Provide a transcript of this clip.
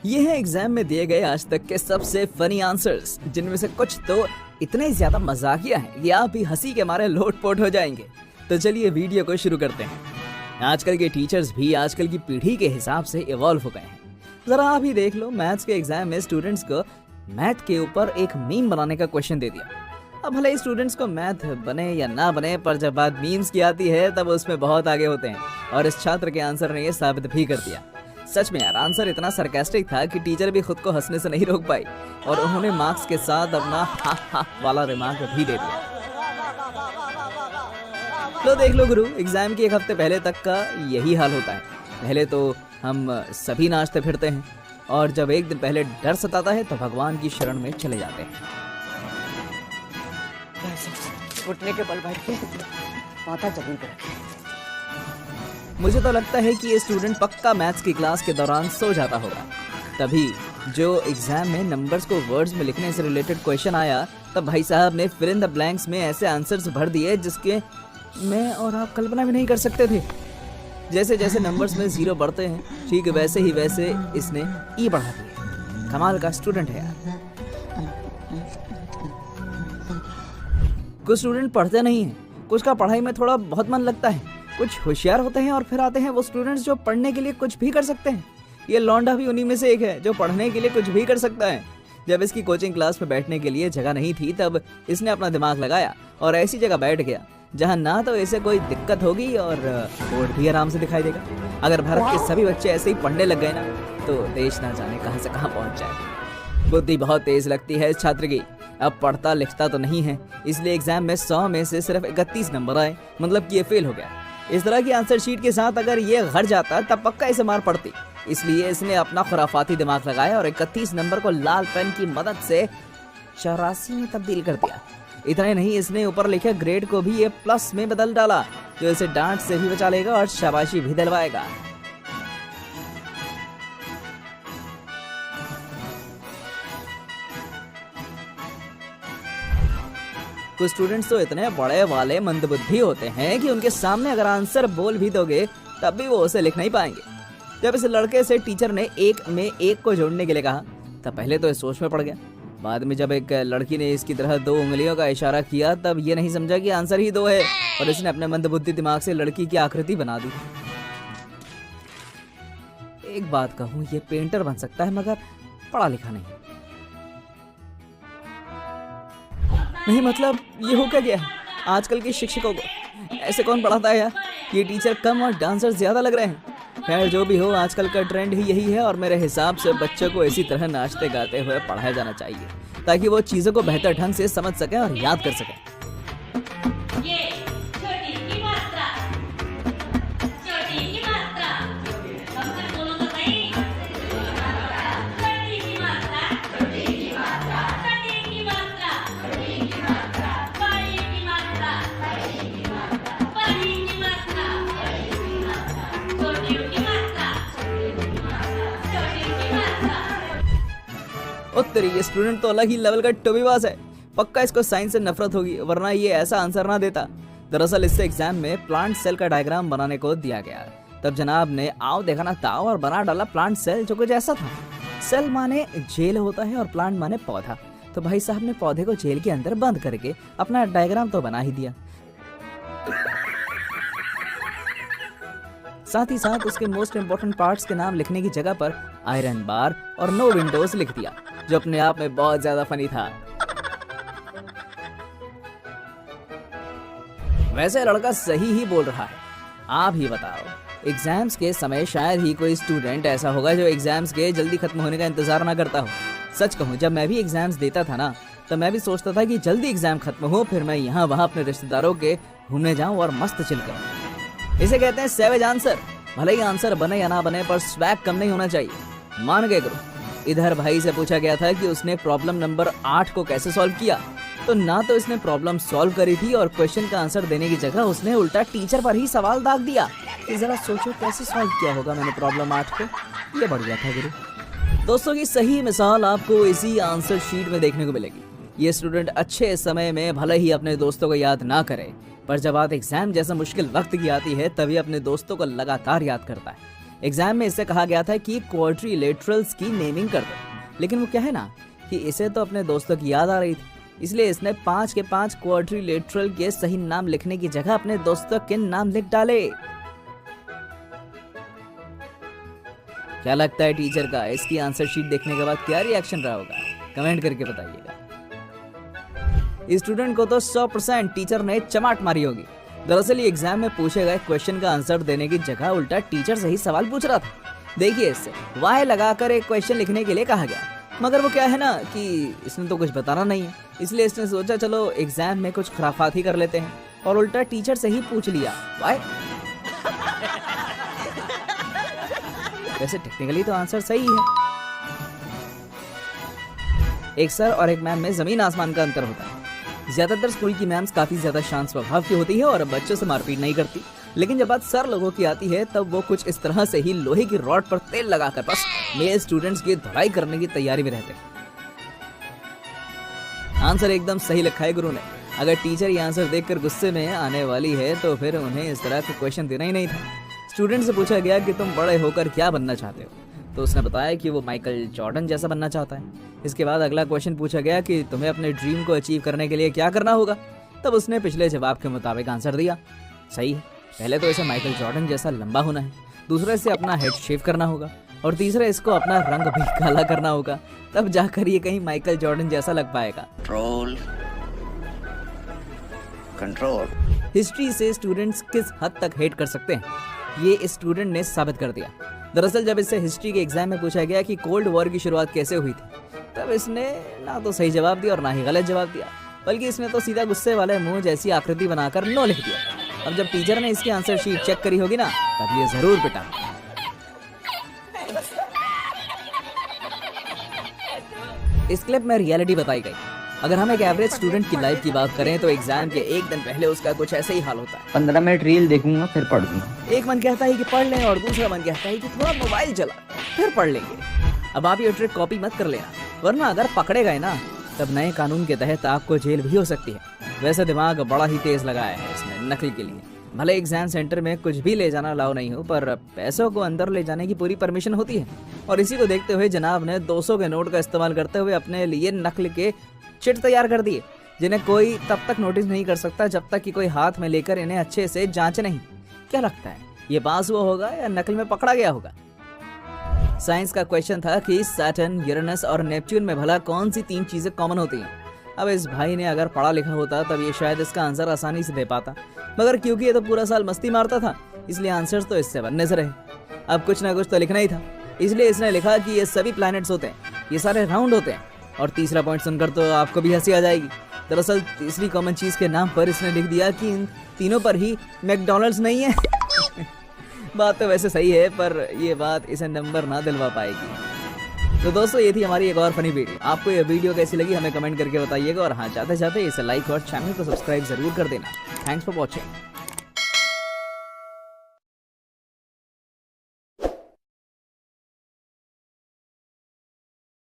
ये है एग्जाम में दिए गए आज तक के सबसे फनी आंसर्स, जिनमें से कुछ तो इतने ज्यादा मजाकिया हैं कि आप भी हंसी के मारे लोटपोट हो जाएंगे। तो चलिए वीडियो को शुरू करते हैं। आजकल के टीचर्स भी आजकल की पीढ़ी के हिसाब से इवॉल्व हो गए हैं। जरा आप ही देख लो, मैथ्स के एग्जाम में स्टूडेंट्स को मैथ के ऊपर एक मीम बनाने का क्वेश्चन दे दिया। अब भले स्टूडेंट्स को मैथ बने या ना बने, पर जब बात मीम्स की आती है तब उसमें बहुत आगे होते हैं, और इस छात्र के आंसर ने ये साबित भी कर दिया। सच में यार, आंसर इतना सरकास्टिक था कि टीचर भी खुद को हंसने से नहीं रोक पाई, और उन्होंने मार्क्स के साथ अपना हा वाला रिमार्क भी दे दिया। लो देख लो गुरु, एग्जाम के एक हफ्ते पहले तक का यही हाल होता है। पहले तो हम सभी नाचते फिरते हैं, और जब एक दिन पहले डर सताता है तो भगवान की शरण में चले जाते हैं। घुटने के बल बैठ के माथा जमीन पर रखे। मुझे तो लगता है कि ये स्टूडेंट पक्का मैथ्स की क्लास के दौरान सो जाता होगा। तभी जो एग्जाम में नंबर्स को वर्ड्स में लिखने से रिलेटेड क्वेश्चन आया, तब भाई साहब ने फिल इन द ब्लैंक्स में ऐसे आंसर्स भर दिए जिसके मैं और आप कल्पना भी नहीं कर सकते थे। जैसे जैसे नंबर्स में जीरो बढ़ते हैं, ठीक वैसे ही वैसे इसने ई बढ़ा दिया। कमाल का स्टूडेंट है यार। कुछ स्टूडेंट पढ़ते नहीं हैं, कुछ का पढ़ाई में थोड़ा बहुत मन लगता है, कुछ होशियार होते हैं, और फिर आते हैं वो स्टूडेंट्स जो पढ़ने के लिए कुछ भी कर सकते हैं। ये लौंडा भी उन्हीं में से एक है जो पढ़ने के लिए कुछ भी कर सकता है। जब इसकी कोचिंग क्लास में बैठने के लिए जगह नहीं थी, तब इसने अपना दिमाग लगाया और ऐसी जगह बैठ गया जहां ना तो इसे कोई दिक्कत होगी और बोर्ड भी आराम से दिखाई देगा। अगर भारत के सभी बच्चे ऐसे ही पढ़ने लग गए ना, तो देश ना जाने कहां से कहां पहुंच जाए। बुद्धि बहुत तेज लगती है इस छात्र की। अब पढ़ता लिखता तो नहीं है, इसलिए एग्जाम में 100 में से सिर्फ 31 नंबर आए, मतलब कि ये फेल हो गया। इस तरह की आंसर शीट के साथ अगर ये घर जाता तब पक्का इसे मार पड़ती। इसलिए इसने अपना खुराफाती दिमाग लगाया और 31 नंबर को लाल पेन की मदद से 84 में तब्दील कर दिया। इतना ही नहीं, इसने ऊपर लिखे ग्रेड को भी ये प्लस में बदल डाला, जो इसे डांट से भी बचा लेगा और शाबाशी भी दिलवाएगा। कुछ स्टूडेंट्स तो इतने बड़े वाले मंदबुद्धि होते हैं कि उनके सामने अगर आंसर बोल भी दोगे तब भी वो उसे लिख नहीं पाएंगे। जब इस लड़के से टीचर ने एक में एक को जोड़ने के लिए कहा, तब पहले तो इस सोच में पड़ गया। बाद में जब एक लड़की ने इसकी तरह 2 उंगलियों का इशारा किया, तब ये नहीं समझा कि आंसर ही 2 है, और इसने अपने मंदबुद्धि दिमाग से लड़की की आकृति बना दी। एक बात कहूँ, ये पेंटर बन सकता है मगर पढ़ा लिखा नहीं। नहीं मतलब ये हो क्या गया है? आजकल के शिक्षकों को ऐसे कौन पढ़ाता है यार? ये टीचर कम और डांसर ज्यादा लग रहे हैं। खैर जो भी हो, आजकल का ट्रेंड ही यही है, और मेरे हिसाब से बच्चों को इसी तरह नाचते गाते हुए पढ़ाया जाना चाहिए, ताकि वो चीजों को बेहतर ढंग से समझ सके और याद कर सके। उत्तरी ये स्टूडेंट तो अलग ही लेवल का टोबीबाज है। पक्का इसको साइंस से नफरत होगी, वरना ये ऐसा आंसर ना देता। दरअसल इससे एग्जाम में प्लांट सेल का डायग्राम बनाने को दिया गया। तब जनाब ने आओ देखा ना ताओ और बना डाला प्लांट सेल, जो कुछ ऐसा था। सेल माने जेल होता है और प्लांट माने पौधा। तो भाई साहब ने पौधे को जेल के अंदर बंद करके अपना डायग्राम तो बना ही दिया। साथ ही साथ उसके मोस्ट इम्पोर्टेंट पार्ट्स के नाम लिखने की जगह पर आयरन बार और नो विंडोज लिख दिया, जो अपने आप में बहुत ज्यादा फनी था। वैसे लड़का सही ही बोल रहा है। आप ही बताओ, एग्जाम्स के समय शायद ही कोई स्टूडेंट ऐसा होगा जो एग्जाम्स के जल्दी खत्म होने का इंतजार ना करता हो। सच कहूँ, जब मैं भी एग्जाम्स देता था ना, तो मैं भी सोचता था कि जल्दी एग्जाम खत्म हो, फिर मैं यहाँ वहाँ अपने रिश्तेदारों के घूमने जाऊँ और मस्त चिल करूँ। इसे कहते हैं सैवेज आंसर। भले ही आंसर बने या ना बने, पर स्वैग कम नहीं होना चाहिए। मान गए गुरु। इधर भाई से पूछा गया था कि उसने प्रॉब्लम नंबर 8 को कैसे सॉल्व किया, तो ना तो इसने प्रॉब्लम सॉल्व करी थी, और क्वेश्चन का आंसर देने की जगह उसने उल्टा टीचर पर ही सवाल दाग दिया कि जरा सोचो कैसे सॉल्व किया होगा मैंने प्रॉब्लम 8 को। ये बढ़िया था गुरु। दोस्तों की सही मिसाल आपको इसी आंसर शीट में देखने को मिलेगी। ये स्टूडेंट अच्छे समय में भले ही अपने दोस्तों को याद ना करे, पर जब बात एग्जाम जैसा मुश्किल वक्त की आती है, तभी अपने दोस्तों को लगातार याद करता है। एग्जाम में इससे कहा गया था कि क्वाड्रिलेटरल्स की नेमिंग कर दो, लेकिन वो क्या है ना कि इसे तो अपने दोस्तों की याद आ रही थी, इसलिए इसने 5 के 5 क्वाड्रिलेटरल के सही नाम लिखने की जगह अपने दोस्तों के नाम लिख डाले। क्या लगता है टीचर का इसकी आंसर शीट देखने के बाद क्या रिएक्शन रहा होगा? कमेंट करके बताइएगा। स्टूडेंट को तो 100% टीचर ने चमाट मारी होगी। दरअसल ये एग्जाम में पूछे गए क्वेश्चन का आंसर देने की जगह उल्टा टीचर से ही सवाल पूछ रहा था। देखिए इससे वाह लगाकर एक क्वेश्चन लिखने के लिए कहा गया, मगर वो क्या है ना कि इसने तो कुछ बताना नहीं है, इसलिए इसने सोचा चलो एग्जाम में कुछ खुराफात ही कर लेते हैं और उल्टा टीचर से ही पूछ लिया वाह। वैसे टेक्निकली तो आंसर सही है। एक सर और एक मैम में जमीन आसमान का अंतर होता है। ज्यादातर स्कूल की मैम्स काफी ज्यादा शांत स्वभाव की होती है और बच्चों से मारपीट नहीं करती, लेकिन जब बात सर लोगों की आती है तब वो कुछ इस तरह से ही लोहे की रॉड पर तेल लगाकर बस मेरे स्टूडेंट्स की धुलाई करने की तैयारी में रहते हैं। आंसर एकदम सही लिखा है गुरु ने। अगर टीचर ये आंसर देखकर गुस्से में आने वाली है तो फिर उन्हें इस तरह का क्वेश्चन देना ही नहीं था। स्टूडेंट से पूछा गया कि तुम बड़े होकर क्या बनना चाहते हो, तो उसने बताया कि वो माइकल जॉर्डन जैसा बनना चाहता है। इसके बाद अगला क्वेश्चन पूछा गया कि तुम्हें अपने ड्रीम को अचीव करने के लिए क्या करना होगा, तब उसने पिछले जवाब के मुताबिक आंसर दिया। सही है, पहले तो इसे माइकल जॉर्डन जैसा लंबा होना है, दूसरा इसे अपना हेड शेव करना होगा और तीसरा इसको अपना रंग भी काला करना होगा, तब जाकर ये कहीं माइकल जॉर्डन जैसा लग पाएगा। कंट्रोल। हिस्ट्री से स्टूडेंट्स किस हद तक हेट कर सकते हैं, ये इस स्टूडेंट ने साबित कर दिया। दरअसल जब इससे हिस्ट्री के एग्जाम में पूछा गया कि कोल्ड वॉर की शुरुआत कैसे हुई थी, तब इसने ना तो सही जवाब दिया और ना ही गलत जवाब दिया, बल्कि इसने तो सीधा गुस्से वाले मुंह जैसी आकृति बनाकर नो लिख दिया। अब जब टीचर ने इसकी आंसर शीट चेक करी होगी ना, तब ये जरूर पिटा। इस क्लिप में रियलिटी बताई गई। अगर हम एक एवरेज स्टूडेंट की लाइफ की बात करें तो एग्जाम के एक दिन पहले उसका कुछ ऐसे ही हाल होता है। 15 मिनट रील देखूंगा फिर पढ़ दूंगा। एक मन कहता है कि पढ़ लें और दूसरा मन कहता है कि थोड़ा मोबाइल चला फिर पढ़ लेंगे। अब आप ये ट्रिक कॉपी मत कर लेना, वरना अगर पकड़े गए ना तब नए कानून के तहत आपको जेल भी हो सकती है। वैसे दिमाग बड़ा ही तेज लगाया है इसने नकल के लिए। भले एग्जाम सेंटर में कुछ भी ले जाना अलाउ नहीं हो, पर पैसों को अंदर ले जाने की पूरी परमिशन होती है। और इसी को देखते हुए जनाब ने 200 के नोट का इस्तेमाल करते हुए अपने लिए नकल के चिट तैयार कर दिए, जिन्हें कोई तब तक नोटिस नहीं कर सकता जब तक कि कोई हाथ में लेकर इन्हें अच्छे से जांचे नहीं। क्या लगता है ये पास हुआ होगा या नकल में पकड़ा गया होगा? साइंस का क्वेश्चन था कि सैटर्न, यूरेनस और नेपच्यून में भला कौन सी 3 चीजें कॉमन होती हैं। अब इस भाई ने अगर पढ़ा लिखा होता तब ये शायद इसका आंसर आसानी से दे पाता, मगर क्योंकि ये तो पूरा साल मस्ती मारता था इसलिए आंसर्स तो इससे बनने से रहे। अब कुछ ना कुछ तो लिखना ही था, इसलिए इसने लिखा कि ये सभी प्लैनेट्स होते हैं, ये सारे राउंड होते हैं। और तीसरा पॉइंट सुनकर तो आपको भी हंसी आ जाएगी। दरअसल तीसरी कॉमन चीज के नाम पर इसने लिख दिया कि इन तीनों पर ही मैकडॉनल्ड्स नहीं है। बात तो वैसे सही है, पर ये बात इसे नंबर ना दिलवा पाएगी। तो दोस्तों ये थी हमारी एक और फनी वीडियो। आपको ये वीडियो कैसी लगी हमें कमेंट करके बताइएगा, और हाँ जाते जाते इसे लाइक और चैनल को सब्सक्राइब जरूर कर देना। Thanks for watching.